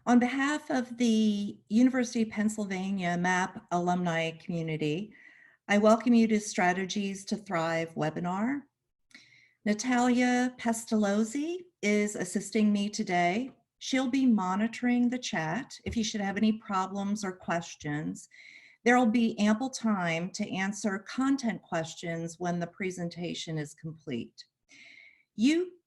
On behalf of the University of Pennsylvania MAPP alumni community, I welcome you to Strategies to Thrive webinar. Natalia Pestalozzi is assisting me today. She'll be monitoring the chat if you should have any problems or questions. There will be ample time to answer content questions when the presentation is complete.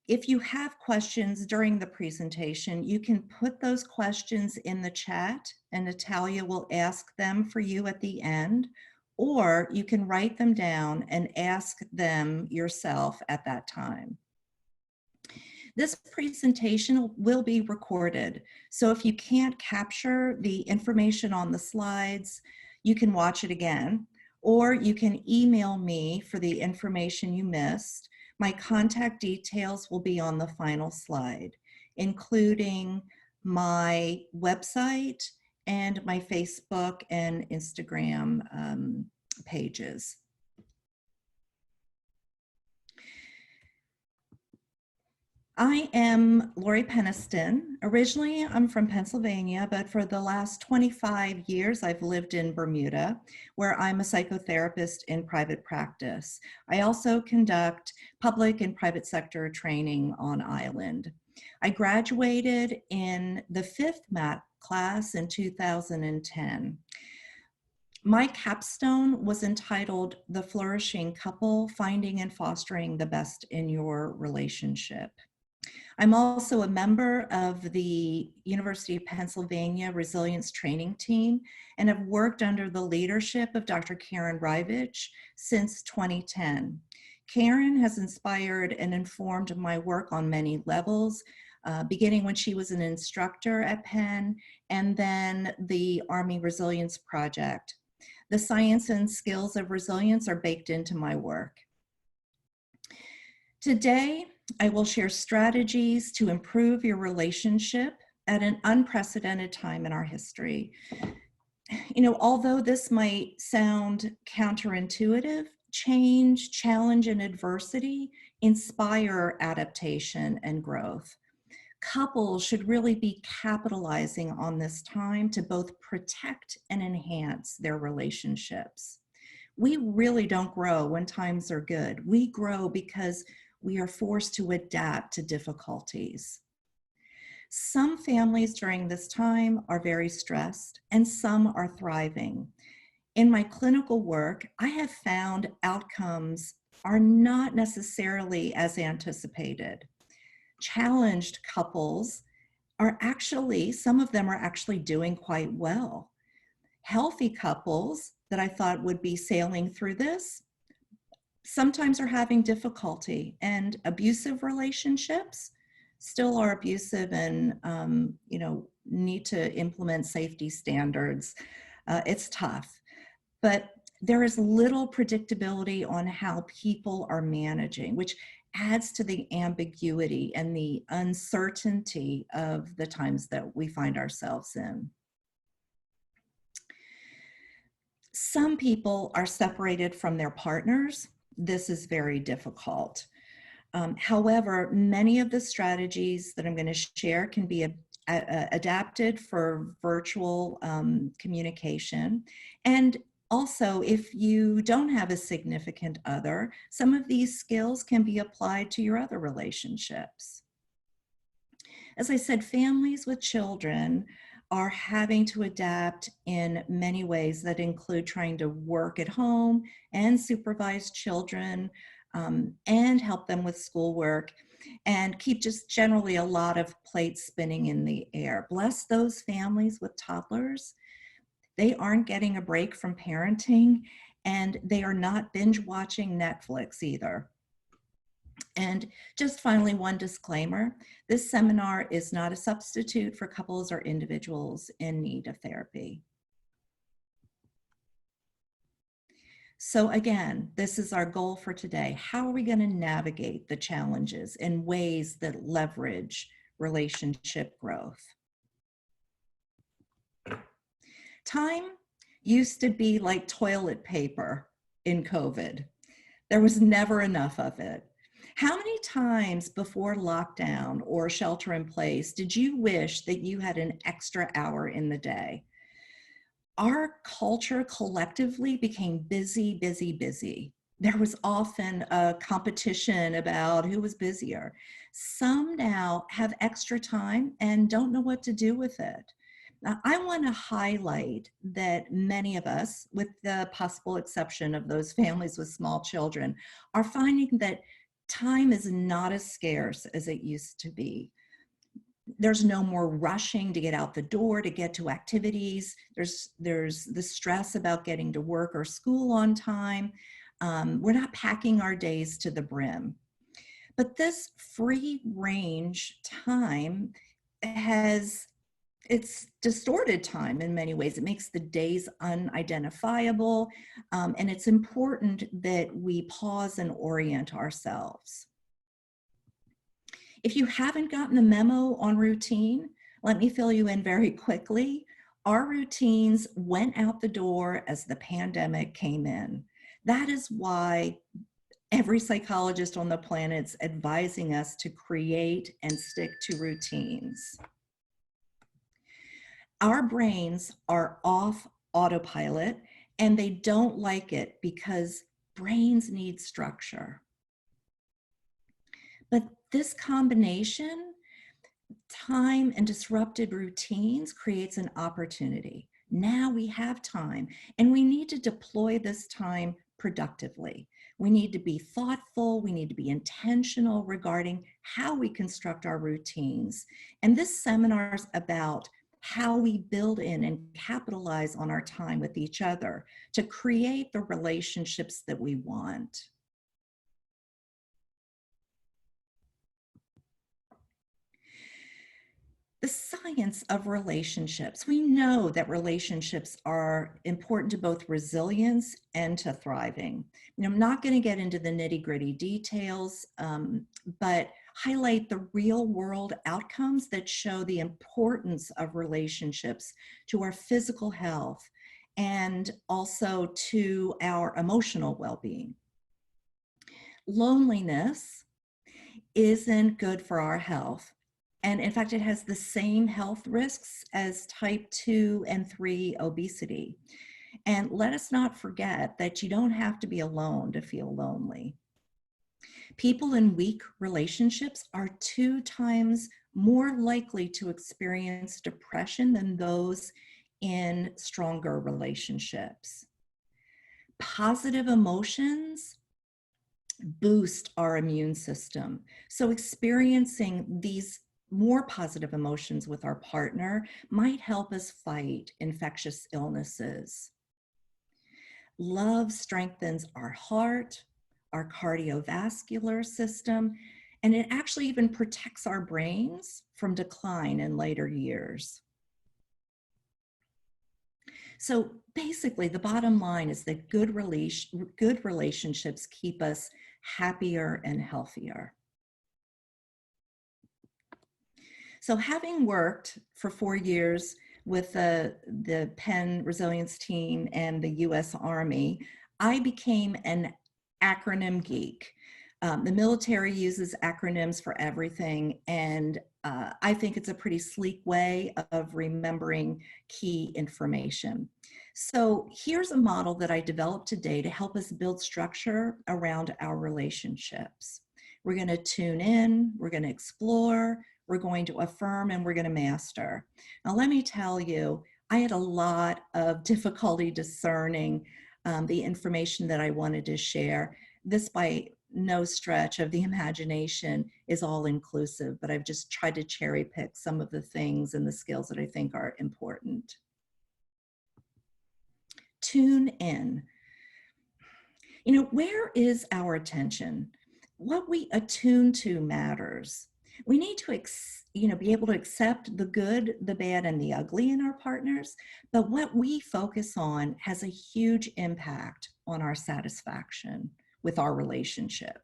If you have questions during the presentation, you can put those questions in the chat and Natalia will ask them for you at the end, or you can write them down and ask them yourself at that time. This presentation will be recorded, so if you can't capture the information on the slides, you can watch it again, or you can email me for the information you missed. My contact details will be on the final slide, including my website and my Facebook and Instagram pages. I am Lorrie Peniston. Originally, I'm from Pennsylvania, but for the last 25 years, I've lived in Bermuda, where I'm a psychotherapist in private practice. I also conduct public and private sector training on island. I graduated in the 5th MAPP class in 2010. My capstone was entitled The Flourishing Couple, Finding and Fostering the Best in Your Relationship. I'm also a member of the University of Pennsylvania Resilience Training Team and have worked under the leadership of Dr. Karen Rivich since 2010. Karen has inspired and informed my work on many levels, beginning when she was an instructor at Penn and then the Army Resilience Project. The science and skills of resilience are baked into my work. Today, I will share strategies to improve your relationship at an unprecedented time in our history. You know, although this might sound counterintuitive, change, challenge, and adversity inspire adaptation and growth. Couples should really be capitalizing on this time to both protect and enhance their relationships. We really don't grow when times are good. We grow because we are forced to adapt to difficulties. Some families during this time are very stressed and some are thriving. In my clinical work, I have found outcomes are not necessarily as anticipated. Challenged couples are actually, some of them are actually doing quite well. Healthy couples that I thought would be sailing through this sometimes are having difficulty, and abusive relationships still are abusive and need to implement safety standards. It's tough, but there is little predictability on how people are managing, which adds to the ambiguity and the uncertainty of the times that we find ourselves in. Some people are separated from their partners. This is very difficult. However, many of the strategies that I'm going to share can be adapted for virtual communication. And also, if you don't have a significant other, some of these skills can be applied to your other relationships. As I said, families with children are having to adapt in many ways that include trying to work at home and supervise children and help them with schoolwork and keep just generally a lot of plates spinning in the air. Bless those families with toddlers. They aren't getting a break from parenting and they are not binge watching Netflix either. And just finally, one disclaimer, this seminar is not a substitute for couples or individuals in need of therapy. So again, this is our goal for today. How are we going to navigate the challenges in ways that leverage relationship growth? Time used to be like toilet paper in COVID. There was never enough of it. How many times before lockdown or shelter in place did you wish that you had an extra hour in the day? Our culture collectively became busy, busy, busy. There was often a competition about who was busier. Some now have extra time and don't know what to do with it. Now, I want to highlight that many of us, with the possible exception of those families with small children, are finding that time is not as scarce as it used to be. There's no more rushing to get out the door to get to activities. There's the stress about getting to work or school on time. We're not packing our days to the brim. But this free range time it's distorted time in many ways. It makes the days unidentifiable, and it's important that we pause and orient ourselves. If you haven't gotten the memo on routine, let me fill you in very quickly. Our routines went out the door as the pandemic came in. That is why every psychologist on the planet's advising us to create and stick to routines. Our brains are off autopilot and they don't like it because brains need structure. But this combination, time and disrupted routines, creates an opportunity. Now we have time and we need to deploy this time productively. We need to be thoughtful, we need to be intentional regarding how we construct our routines. And this seminar is about how we build in and capitalize on our time with each other to create the relationships that we want. The science of relationships. We know that relationships are important to both resilience and to thriving. I'm not going to get into the nitty-gritty details, but highlight the real-world outcomes that show the importance of relationships to our physical health and also to our emotional well-being. Loneliness isn't good for our health. And in fact, it has the same health risks as type 2 and 3 obesity. And let us not forget that you don't have to be alone to feel lonely. People in weak relationships are 2 times more likely to experience depression than those in stronger relationships. Positive emotions boost our immune system. So experiencing these more positive emotions with our partner might help us fight infectious illnesses. Love strengthens our heart, our cardiovascular system, and it actually even protects our brains from decline in later years. So basically, the bottom line is that good relationships keep us happier and healthier. So having worked for 4 years with the Penn Resilience Team and the US Army, I became an acronym geek. The military uses acronyms for everything, and I think it's a pretty sleek way of remembering key information. So here's a model that I developed today to help us build structure around our relationships. We're going to tune in, we're going to explore, we're going to affirm, and we're going to master. Now, let me tell you, I had a lot of difficulty discerning the information that I wanted to share. This, by no stretch of the imagination, is all inclusive, but I've just tried to cherry pick some of the things and the skills that I think are important. Tune in. Where is our attention? What we attune to matters. We need to be able to accept the good, the bad, and the ugly in our partners, but what we focus on has a huge impact on our satisfaction with our relationship.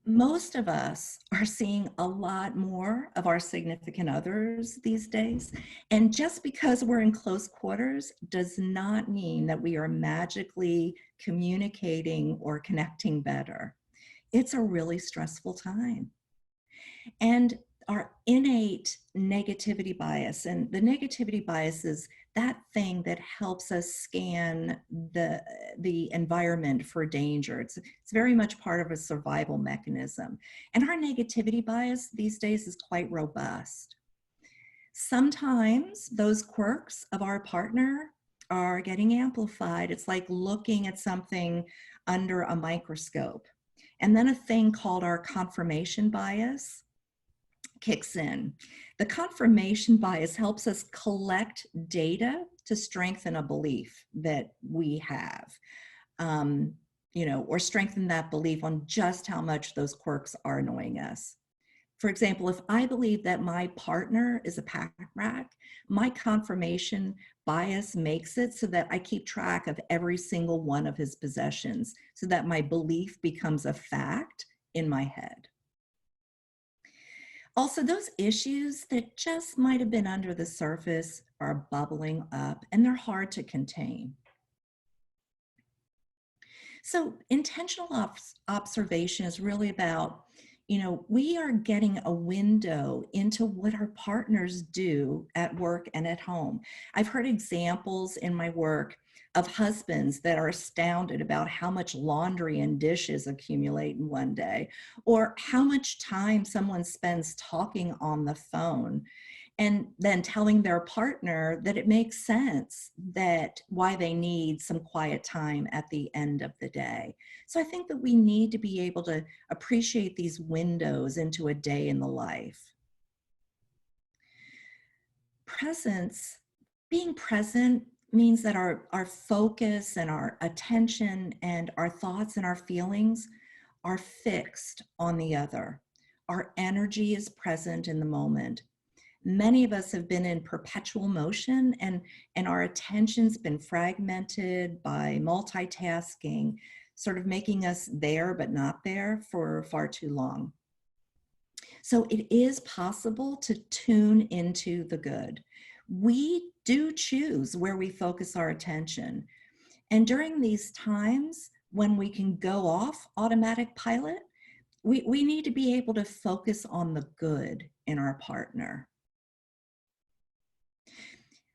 Most of us are seeing a lot more of our significant others these days, and just because we're in close quarters does not mean that we are magically communicating or connecting better. It's a really stressful time. And our innate negativity bias, and the negativity bias is that thing that helps us scan the environment for danger. It's very much part of a survival mechanism. And our negativity bias these days is quite robust. Sometimes those quirks of our partner are getting amplified. It's like looking at something under a microscope. And then a thing called our confirmation bias kicks in. The confirmation bias helps us collect data to strengthen a belief that we have, or strengthen that belief on just how much those quirks are annoying us. For example, if I believe that my partner is a pack rat, my confirmation bias makes it so that I keep track of every single one of his possessions so that my belief becomes a fact in my head. Also, those issues that just might have been under the surface are bubbling up and they're hard to contain. So intentional observation is really about, we are getting a window into what our partners do at work and at home. I've heard examples in my work of husbands that are astounded about how much laundry and dishes accumulate in one day, or how much time someone spends talking on the phone, and then telling their partner that it makes sense that why they need some quiet time at the end of the day. So I think that we need to be able to appreciate these windows into a day in the life. Presence, being present means that our focus and our attention and our thoughts and our feelings are fixed on the other. Our energy is present in the moment. Many of us have been in perpetual motion, and our attention's been fragmented by multitasking, sort of making us there but not there for far too long. So it is possible to tune into the good. We do choose where we focus our attention. And during these times when we can go off automatic pilot, we need to be able to focus on the good in our partner.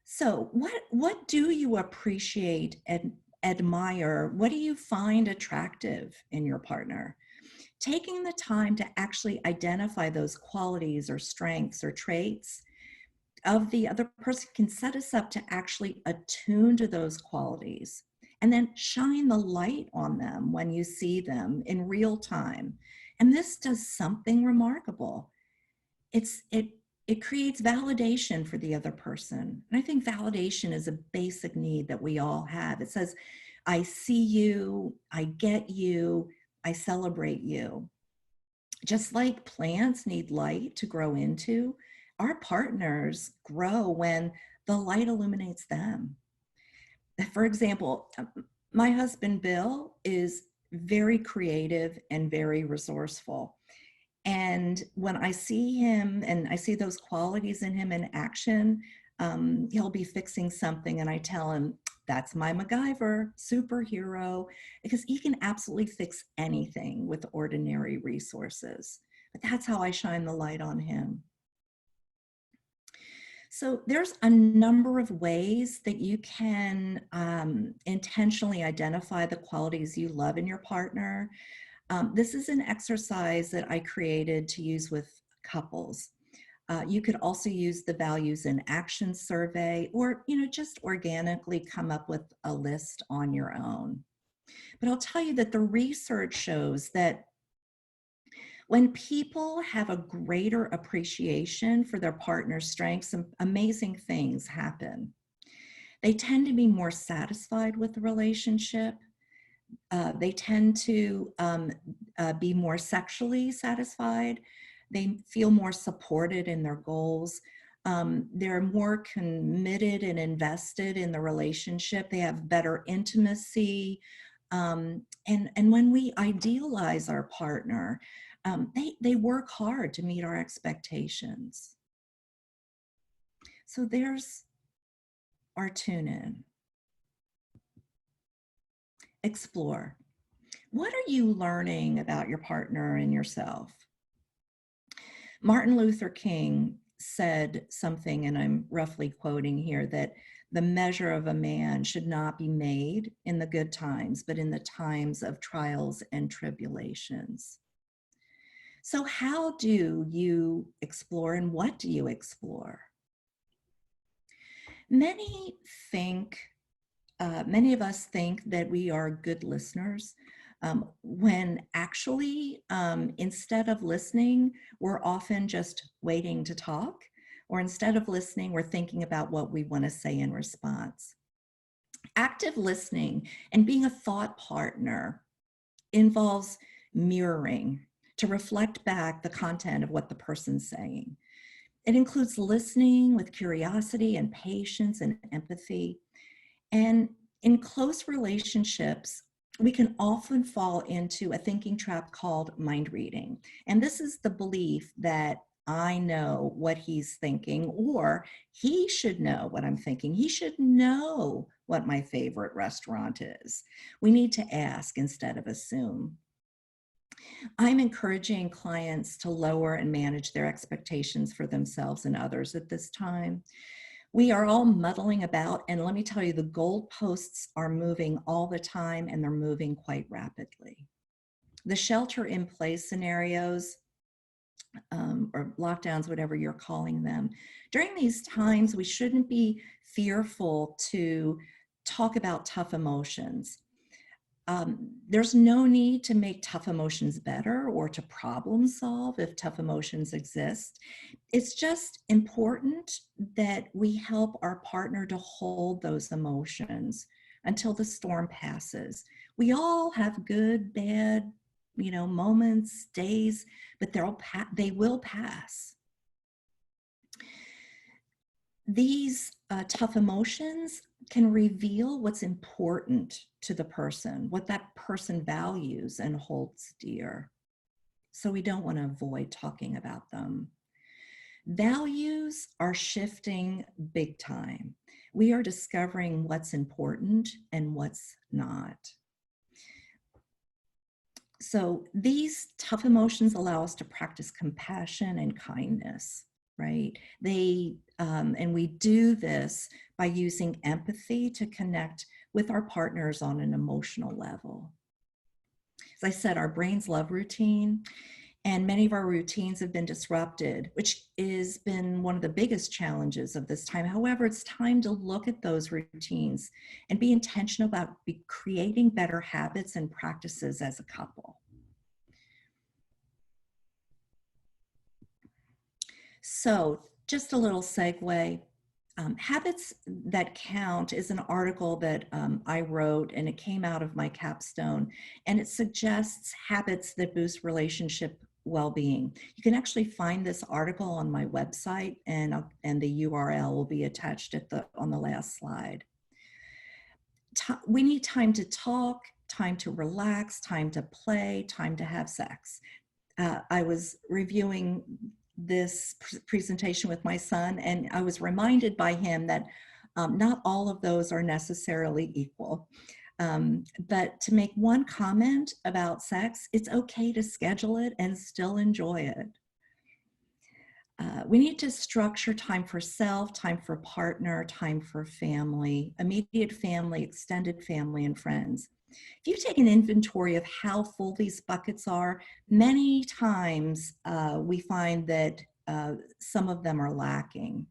So what do you appreciate and admire? What do you find attractive in your partner? Taking the time to actually identify those qualities or strengths or traits of the other person can set us up to actually attune to those qualities and then shine the light on them when you see them in real time. And this does something remarkable. It creates validation for the other person. And I think validation is a basic need that we all have. It says, I see you, I get you, I celebrate you. Just like plants need light to grow into, our partners grow when the light illuminates them. For example, my husband, Bill, is very creative and very resourceful. And when I see him and I see those qualities in him in action, he'll be fixing something and I tell him, that's my MacGyver, superhero, because he can absolutely fix anything with ordinary resources. But that's how I shine the light on him. So there's a number of ways that you can intentionally identify the qualities you love in your partner. This is an exercise that I created to use with couples. You could also use the values in action survey, or just organically come up with a list on your own. But I'll tell you that the research shows that when people have a greater appreciation for their partner's strengths, some amazing things happen. They tend to be more satisfied with the relationship. They tend to be more sexually satisfied. They feel more supported in their goals. They're more committed and invested in the relationship. They have better intimacy. And when we idealize our partner, they work hard to meet our expectations. So there's our tune in. Explore. What are you learning about your partner and yourself? Martin Luther King said something, and I'm roughly quoting here, that the measure of a man should not be made in the good times, but in the times of trials and tribulations. So how do you explore, and what do you explore? Many of us think that we are good listeners, when actually, instead of listening, we're often just waiting to talk, or instead of listening, we're thinking about what we want to say in response. Active listening and being a thought partner involves mirroring to reflect back the content of what the person's saying. It includes listening with curiosity and patience and empathy. And in close relationships, we can often fall into a thinking trap called mind reading. And this is the belief that I know what he's thinking, or he should know what I'm thinking. He should know what my favorite restaurant is. We need to ask instead of assume. I'm encouraging clients to lower and manage their expectations for themselves and others at this time. We are all muddling about, and let me tell you, the goalposts are moving all the time, and they're moving quite rapidly. The shelter-in-place scenarios, or lockdowns, whatever you're calling them, during these times, we shouldn't be fearful to talk about tough emotions. There's no need to make tough emotions better or to problem solve if tough emotions exist. It's just important that we help our partner to hold those emotions until the storm passes. We all have good, bad, moments, days, but they will pass. These tough emotions can reveal what's important to the person, what that person values and holds dear. So we don't want to avoid talking about them. Values are shifting big time. We are discovering what's important and what's not. So these tough emotions allow us to practice compassion and kindness, right? And we do this by using empathy to connect with our partners on an emotional level. As I said, our brains love routine, and many of our routines have been disrupted, which has been one of the biggest challenges of this time. However, it's time to look at those routines and be intentional about creating better habits and practices as a couple. So just a little segue. Habits That Count is an article that I wrote, and it came out of my capstone, and it suggests habits that boost relationship well-being. You can actually find this article on my website, and the URL will be attached on the last slide. We need time to talk, time to relax, time to play, time to have sex. I was reviewing this presentation with my son, and I was reminded by him that not all of those are necessarily equal. But to make one comment about sex, it's okay to schedule it and still enjoy it. We need to structure time for self, time for partner, time for family, immediate family, extended family, and friends. If you take an inventory of how full these buckets are, many times we find that some of them are lacking.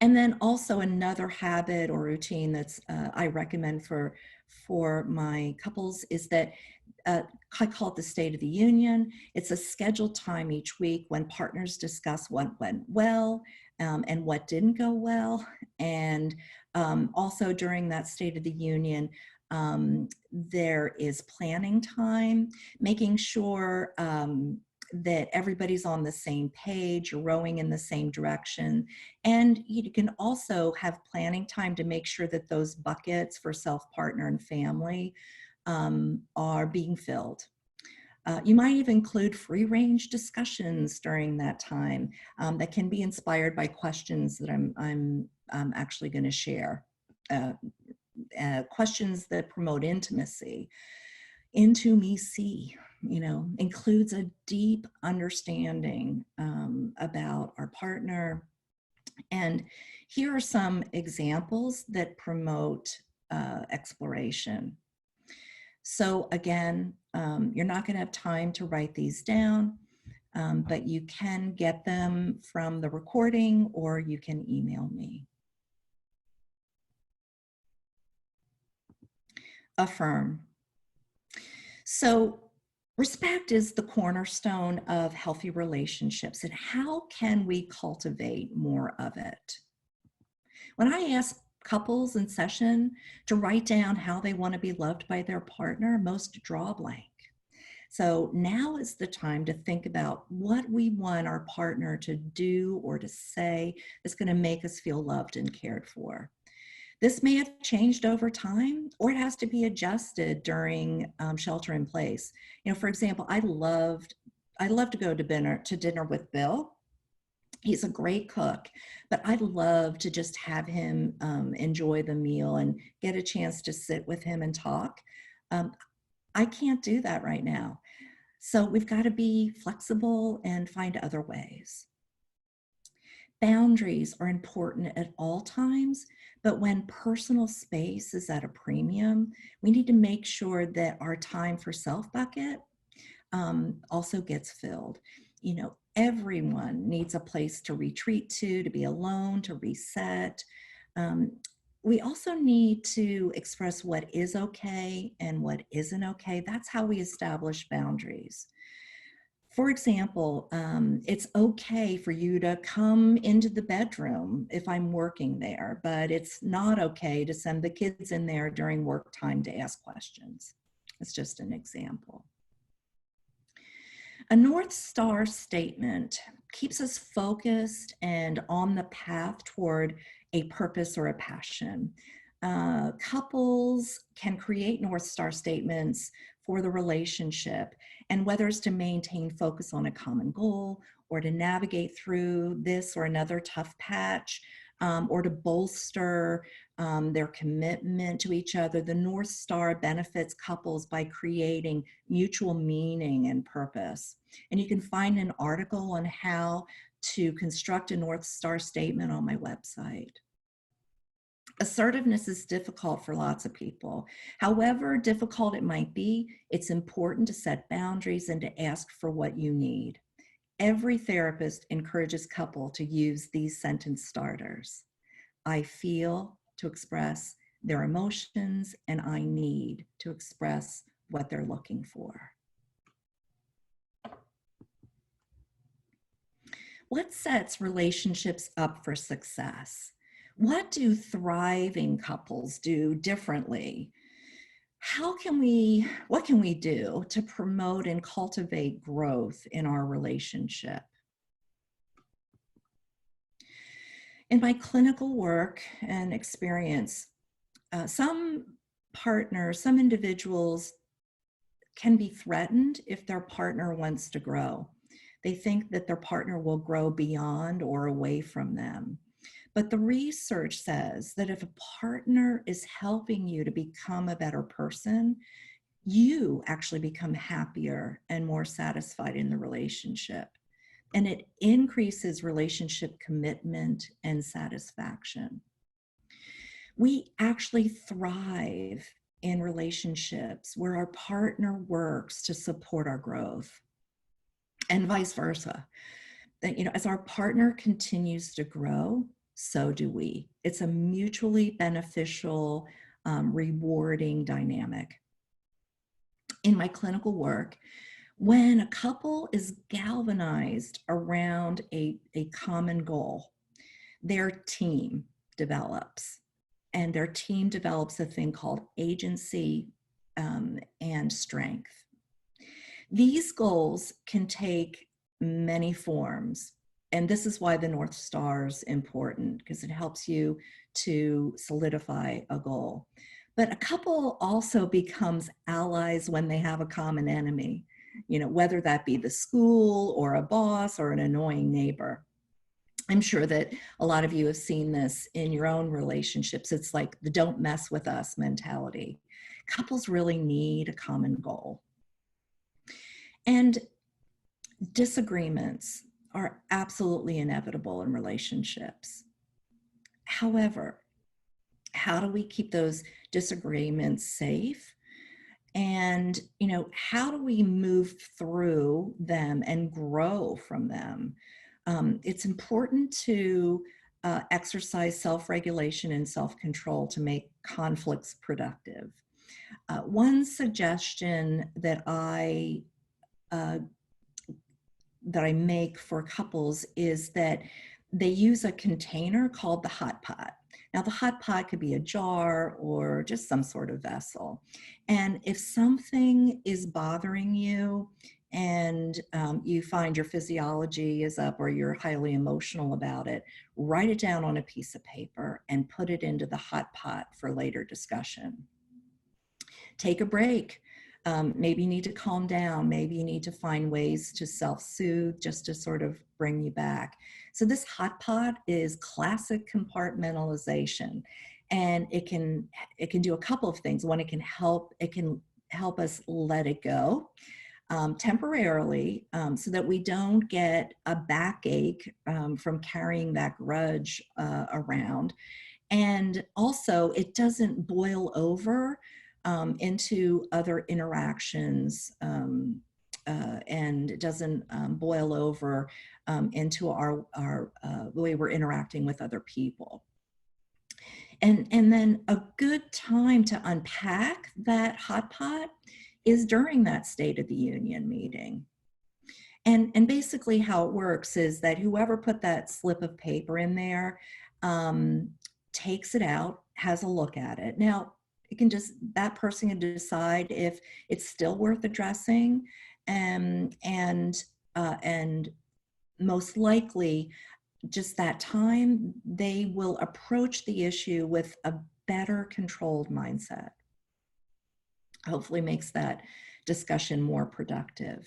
And then also another habit or routine that's I recommend for my couples is that I call it the State of the Union. It's a scheduled time each week when partners discuss what went well and what didn't go well. And also during that State of the Union, there is planning time, making sure that everybody's on the same page, you're rowing in the same direction. And you can also have planning time to make sure that those buckets for self, partner, and family are being filled. You might even include free-range discussions during that time that can be inspired by questions that I'm actually going to share. Questions that promote intimacy. Into me see, includes a deep understanding about our partner. And here are some examples that promote exploration. So again, you're not going to have time to write these down, but you can get them from the recording or you can email me. Affirm. So respect is the cornerstone of healthy relationships, and how can we cultivate more of it? When I ask couples in session to write down how they want to be loved by their partner, most draw a blank. So now is the time to think about what we want our partner to do or to say that's going to make us feel loved and cared for. This may have changed over time, or it has to be adjusted during shelter in place. For example, I love to go to dinner with Bill. He's a great cook, but I'd love to just have him enjoy the meal and get a chance to sit with him and talk. I can't do that right now. So we've got to be flexible and find other ways. Boundaries are important at all times, but when personal space is at a premium, we need to make sure that our time for self bucket also gets filled. Everyone needs a place to retreat to be alone, to reset. We also need to express what is okay and what isn't okay. That's how we establish boundaries. For example, it's okay for you to come into the bedroom if I'm working there, but it's not okay to send the kids in there during work time to ask questions. It's just an example. A North Star statement keeps us focused and on the path toward a purpose or a passion. Couples can create North Star statements for the relationship, and whether it's to maintain focus on a common goal or to navigate through this or another tough patch, or to bolster their commitment to each other, the North Star benefits couples by creating mutual meaning and purpose. And you can find an article on how to construct a North Star statement on my website. Assertiveness is difficult for lots of people. However difficult it might be, it's important to set boundaries and to ask for what you need. Every therapist encourages couples to use these sentence starters. I feel to express their emotions, and I need to express what they're looking for. What sets relationships up for success? What do thriving couples do differently? What can we do to promote and cultivate growth in our relationship? In my clinical work and experience, some individuals can be threatened if their partner wants to grow. They think that their partner will grow beyond or away from them. But the research says that if a partner is helping you to become a better person, you actually become happier and more satisfied in the relationship. And it increases relationship commitment and satisfaction. We actually thrive in relationships where our partner works to support our growth, and vice versa. As our partner continues to grow, so do we. It's a mutually beneficial, rewarding dynamic. In my clinical work, when a couple is galvanized around a common goal, their team develops. And their team develops a thing called agency and strength. These goals can take many forms. And this is why the North Star is important, because it helps you to solidify a goal. But a couple also becomes allies when they have a common enemy, whether that be the school or a boss or an annoying neighbor. I'm sure that a lot of you have seen this in your own relationships. It's like the don't mess with us mentality. couples really need a common goal. And disagreements are absolutely inevitable in relationships. However, how do we keep those disagreements safe? And, how do we move through them and grow from them? It's important to exercise self-regulation and self-control to make conflicts productive. One suggestion that I make for couples is that they use a container called the hot pot. Now, the hot pot could be a jar or just some sort of vessel. And if something is bothering you and you find your physiology is up or you're highly emotional about it, write it down on a piece of paper and put it into the hot pot for later discussion. Take a break. Maybe you need to calm down. Maybe you need to find ways to self-soothe just to sort of bring you back. So this hot pot is classic compartmentalization, and it can do a couple of things. One, it can help us let it go temporarily, so that we don't get a backache from carrying that grudge around. And also, it doesn't boil over into other interactions, and it doesn't boil over into our the way we're interacting with other people. And then a good time to unpack that hot pot is during that State of the Union meeting. And basically how it works is that whoever put that slip of paper in there takes it out, has a look at it. Now, that person can decide if it's still worth addressing, and most likely just that time they will approach the issue with a better controlled mindset. Hopefully makes that discussion more productive.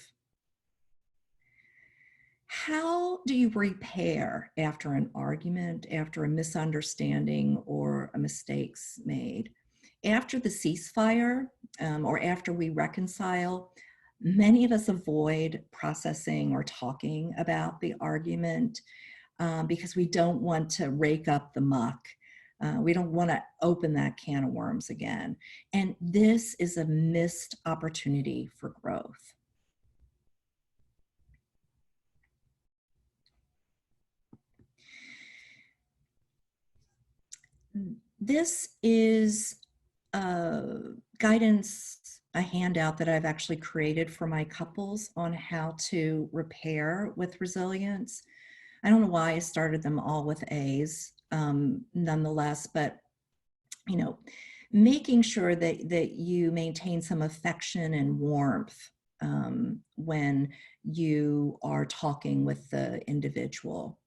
How do you repair after an argument, after a misunderstanding or a mistake's made? After the ceasefire or after we reconcile, many of us avoid processing or talking about the argument because we don't want to rake up the muck. We don't want to open that can of worms again. And this is a missed opportunity for growth. This is guidance, a handout that I've actually created for my couples on how to repair with resilience. I don't know why I started them all with A's, nonetheless, but making sure that you maintain some affection and warmth when you are talking with the individual.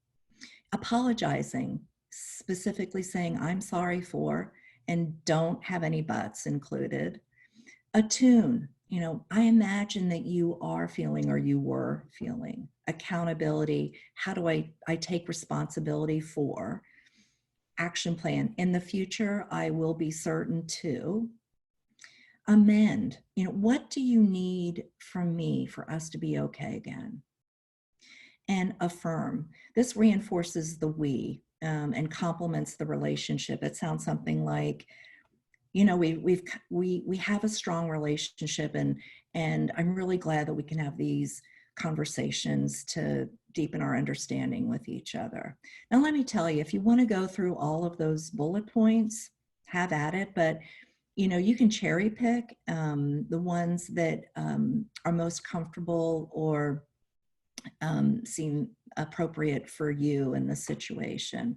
Apologizing, specifically saying, I'm sorry for, and don't have any buts included. Attune, I imagine that you are feeling or you were feeling. Accountability, how do I take responsibility for? Action plan, in the future, I will be certain to. Amend, what do you need from me for us to be okay again? And affirm, this reinforces the we and complements the relationship. It sounds something like, we have a strong relationship, and I'm really glad that we can have these conversations to deepen our understanding with each other. Now, let me tell you, if you want to go through all of those bullet points, have at it, but you can cherry pick the ones that are most comfortable or seem appropriate for you in the situation.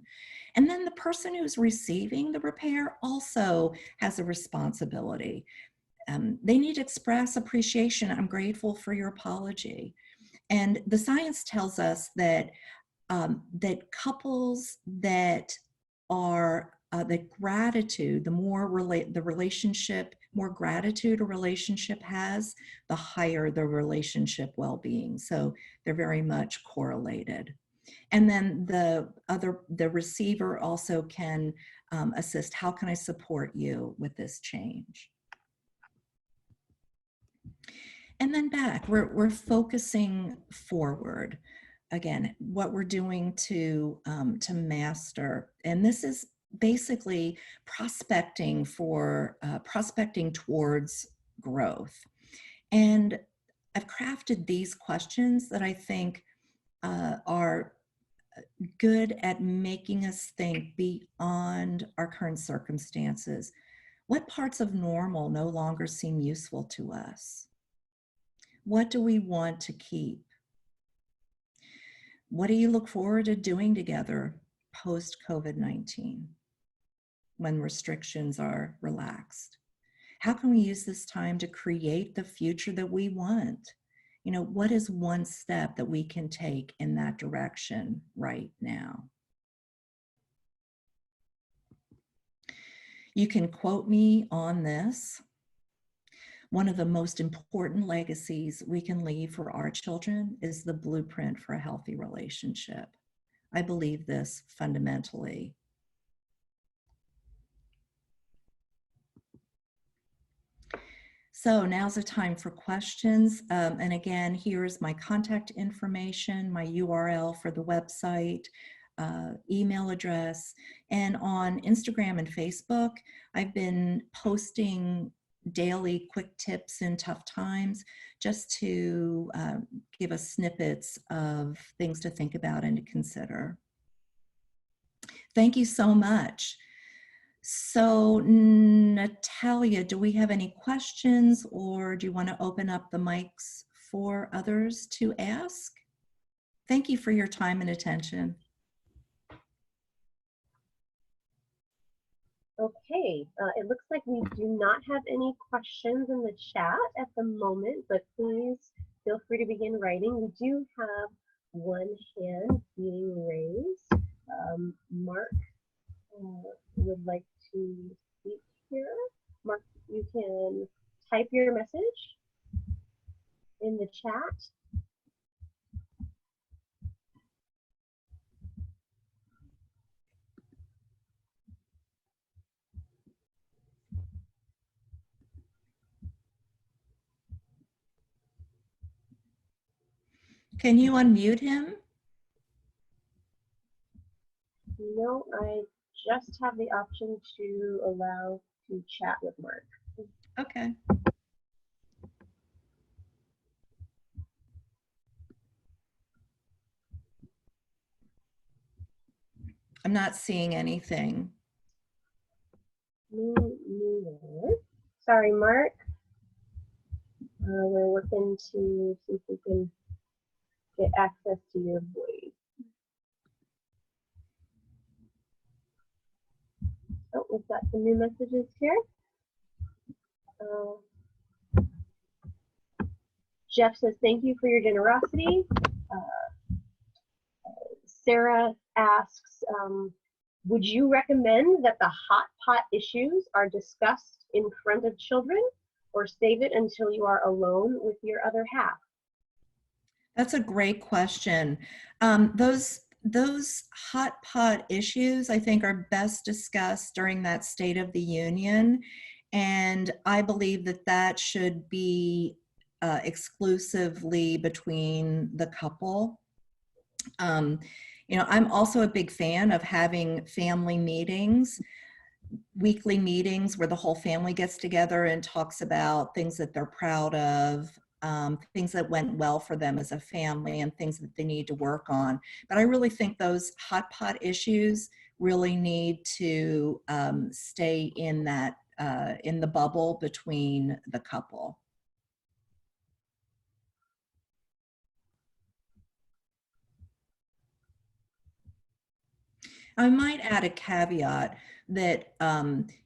And then the person who's receiving the repair also has a responsibility. They need to express appreciation. I'm grateful for your apology. And the science tells us that that couples that are that gratitude, the more more gratitude a relationship has, the higher the relationship well-being. So they're very much correlated. And then the receiver also can assist. How can I support you with this change? And then back, we're focusing forward. Again, what we're doing to master. And this is basically prospecting prospecting towards growth. And I've crafted these questions that I think are good at making us think beyond our current circumstances. What parts of normal no longer seem useful to us? What do we want to keep? What do you look forward to doing together post COVID-19 when restrictions are relaxed? How can we use this time to create the future that we want? You know, what is one step that we can take in that direction right now? You can quote me on this. One of the most important legacies we can leave for our children is the blueprint for a healthy relationship. I believe this fundamentally. So now's the time for questions. And again, here's my contact information, my URL for the website, email address. And on Instagram and Facebook, I've been posting daily quick tips in tough times just to give us snippets of things to think about and to consider. Thank you so much. So Natalia, do we have any questions, or do you want to open up the mics for others to ask? Thank you for your time and attention. Okay, it looks like we do not have any questions in the chat at the moment, but please feel free to begin writing. We do have one hand being raised. Mark would like to speak here. Mark, you can type your message in the chat. Can you unmute him? No, I just have the option to allow to chat with Mark. Okay. I'm not seeing anything. Me neither. Sorry, Mark. We're working to see if we can get access to your voice. Oh, we've got some new messages here. Jeff says, thank you for your generosity. Sarah asks, would you recommend that the hot pot issues are discussed in front of children, or save it until you are alone with your other half? That's a great question. Those hot pot issues, I think, are best discussed during that State of the Union. And I believe that that should be exclusively between the couple. You know, I'm also a big fan of having family meetings, weekly meetings where the whole family gets together and talks about things that they're proud of, things that went well for them as a family, and things that they need to work on. But I really think those hot pot issues really need to stay in that in the bubble between the couple. I might add a caveat that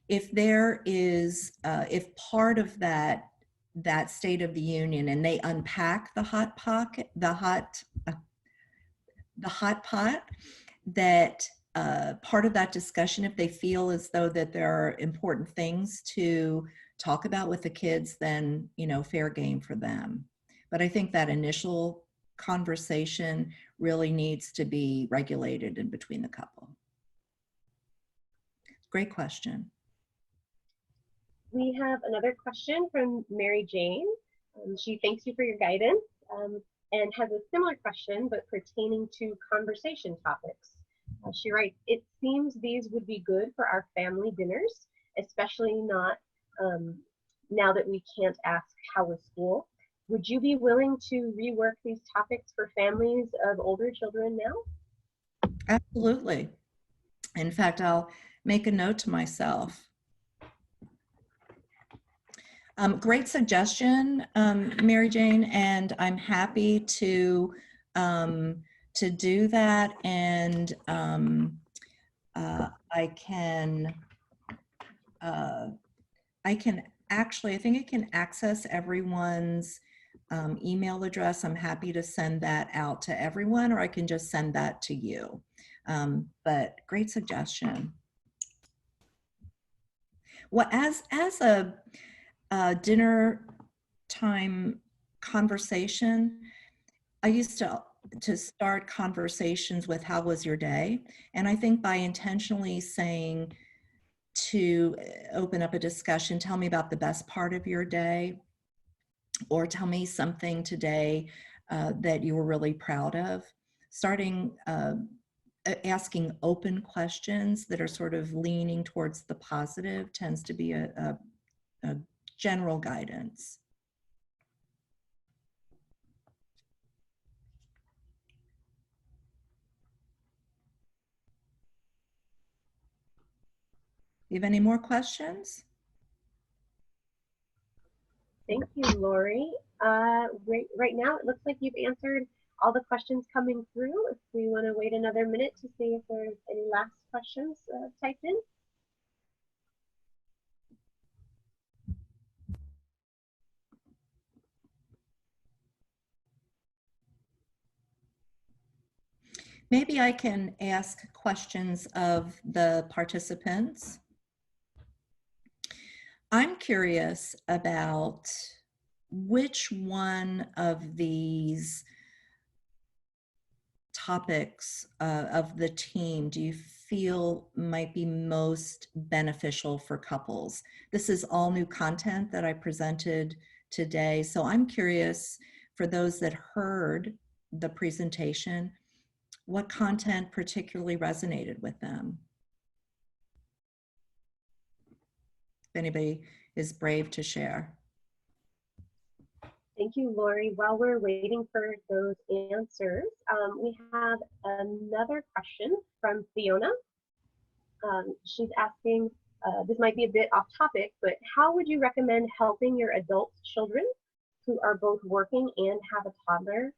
if there is, if part of that State of the Union and they unpack the hot pocket, the hot pot, that part of that discussion, if they feel as though that there are important things to talk about with the kids, then, you know, fair game for them. But I think that initial conversation really needs to be regulated in between the couple. Great question. We have another question from Mary Jane. She thanks you for your guidance and has a similar question, but pertaining to conversation topics. She writes, it seems these would be good for our family dinners, especially not now that we can't ask how was school. Would you be willing to rework these topics for families of older children now? Absolutely. In fact, I'll make a note to myself. Great suggestion, Mary Jane, and I'm happy to do that. And I can actually, I think I can access everyone's email address. I'm happy to send that out to everyone, or I can just send that to you. But great suggestion. Well, as a dinner time conversation, I used to start conversations with how was your day? And I think by intentionally saying to open up a discussion, tell me about the best part of your day, or tell me something today that you were really proud of, starting asking open questions that are sort of leaning towards the positive tends to be a general guidance. You have any more questions? Thank you, Lori. Right now, it looks like you've answered all the questions coming through. If we want to wait another minute to see if there's any last questions typed in. Maybe I can ask questions of the participants. I'm curious about which one of these topics of the team do you feel might be most beneficial for couples? This is all new content that I presented today. So I'm curious, for those that heard the presentation, what content particularly resonated with them? If anybody is brave to share. Thank you, Lori. While we're waiting for those answers, we have another question from Fiona. She's asking, this might be a bit off topic, but how would you recommend helping your adult children who are both working and have a toddler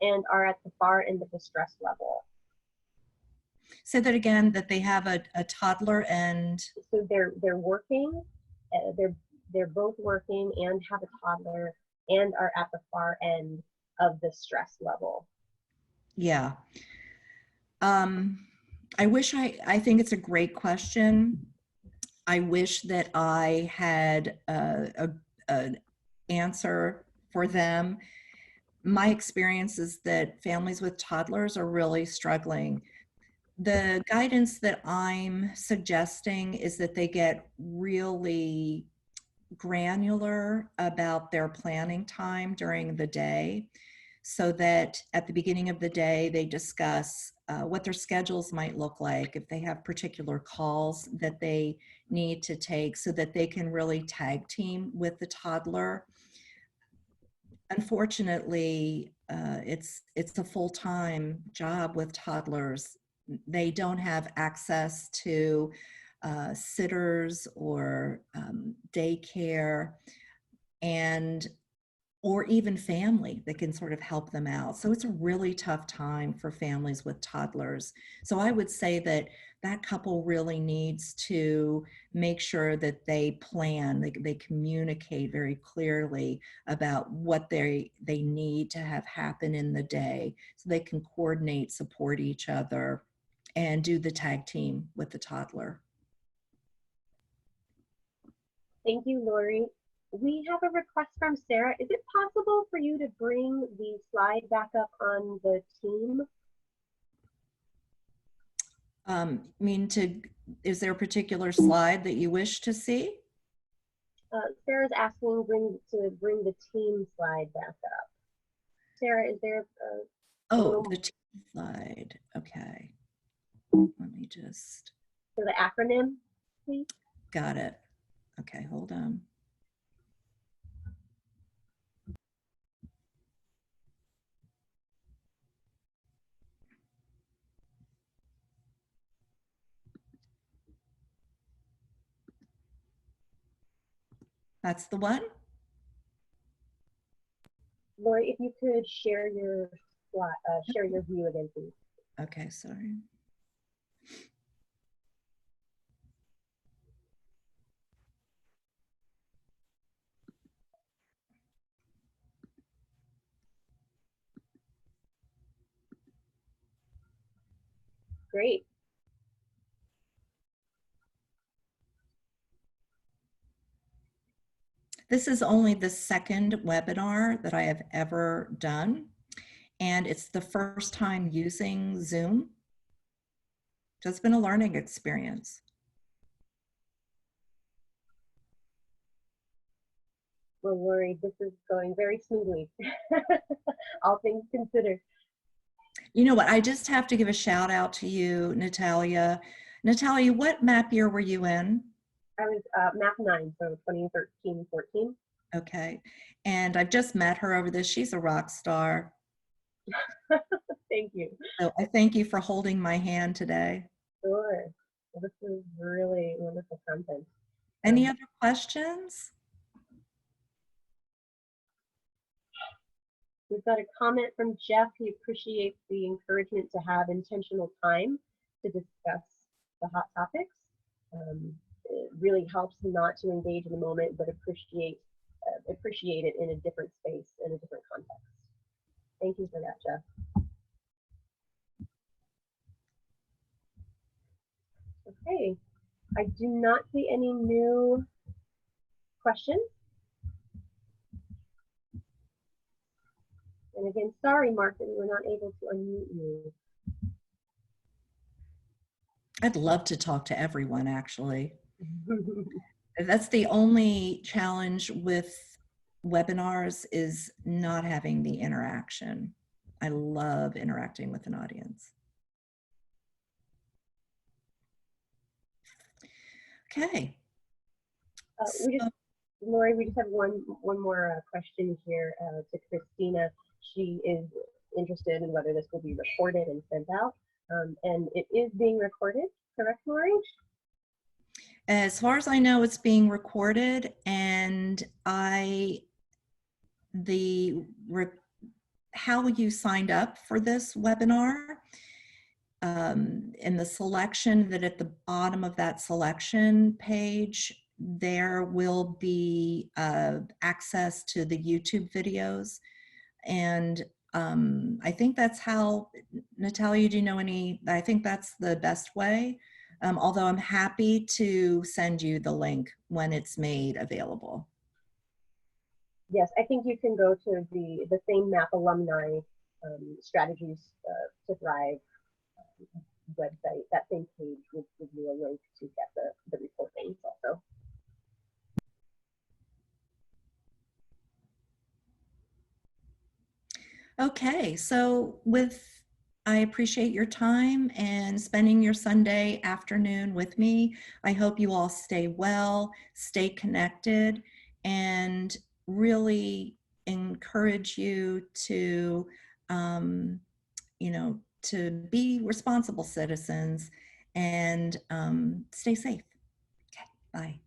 and are at the far end of the stress level? Say that again, that they have a toddler and... So they're working, they're both working and have a toddler and are at the far end of the stress level. Yeah. I think it's a great question. I wish that I had an answer for them. My experience is that families with toddlers are really struggling. The guidance that I'm suggesting is that they get really granular about their planning time during the day, so that at the beginning of the day, they discuss what their schedules might look like, if they have particular calls that they need to take, so that they can really tag team with the toddler. Unfortunately, it's a full-time job with toddlers. They don't have access to sitters or daycare, or even family that can sort of help them out. So it's a really tough time for families with toddlers. So I would say that that couple really needs to make sure that they plan, they communicate very clearly about what they need to have happen in the day, so they can coordinate, support each other, and do the tag team with the toddler. Thank you, Lori. We have a request from Sarah. Is it possible for you to bring the slide back up on the team? Is there a particular slide that you wish to see? Sarah's asking to bring the team slide back up. Sarah, is there Oh, the team slide. Okay. Let me just. so the acronym, please? Got it. Okay, hold on. That's the one? Lori, if you could share your view again, please. Okay, sorry. Great. This is only the second webinar that I have ever done, and it's the first time using Zoom. So it's been a learning experience. Well, Lori, this is going very smoothly, all things considered. You know what? I just have to give a shout out to you, Natalia. Natalia, what MAPP year were you in? I was MAPP 9, so 2013-14. Okay. And I've just met her over this. She's a rock star. Thank you. So I thank you for holding my hand today. Sure. Well, this is really wonderful content. Any other questions? We've got a comment from Jeff. He appreciates the encouragement to have intentional time to discuss the hot topics. It really helps not to engage in the moment, but appreciate it in a different space, in a different context. Thank you for that, Jeff. Okay, I do not see any new questions. And again, sorry, Mark, that we were not able to unmute you. I'd love to talk to everyone, actually. That's the only challenge with webinars, is not having the interaction. I love interacting with an audience. Okay. Lori, we just have one more question here to Christina. She is interested in whether this will be recorded and sent out. And it is being recorded, correct, Lori? As far as I know, it's being recorded, and how you signed up for this webinar, in the selection, that at the bottom of that selection page, there will be access to the YouTube videos. And I think that's how, Natalia, do you know any, I think that's the best way. Although I'm happy to send you the link when it's made available. Yes, I think you can go to the same MAPP alumni strategies to thrive website. That same page will give you a link to get the recordings also. Okay, so I appreciate your time and spending your Sunday afternoon with me. I hope you all stay well, stay connected, and really encourage you to, to be responsible citizens and stay safe. Okay, bye.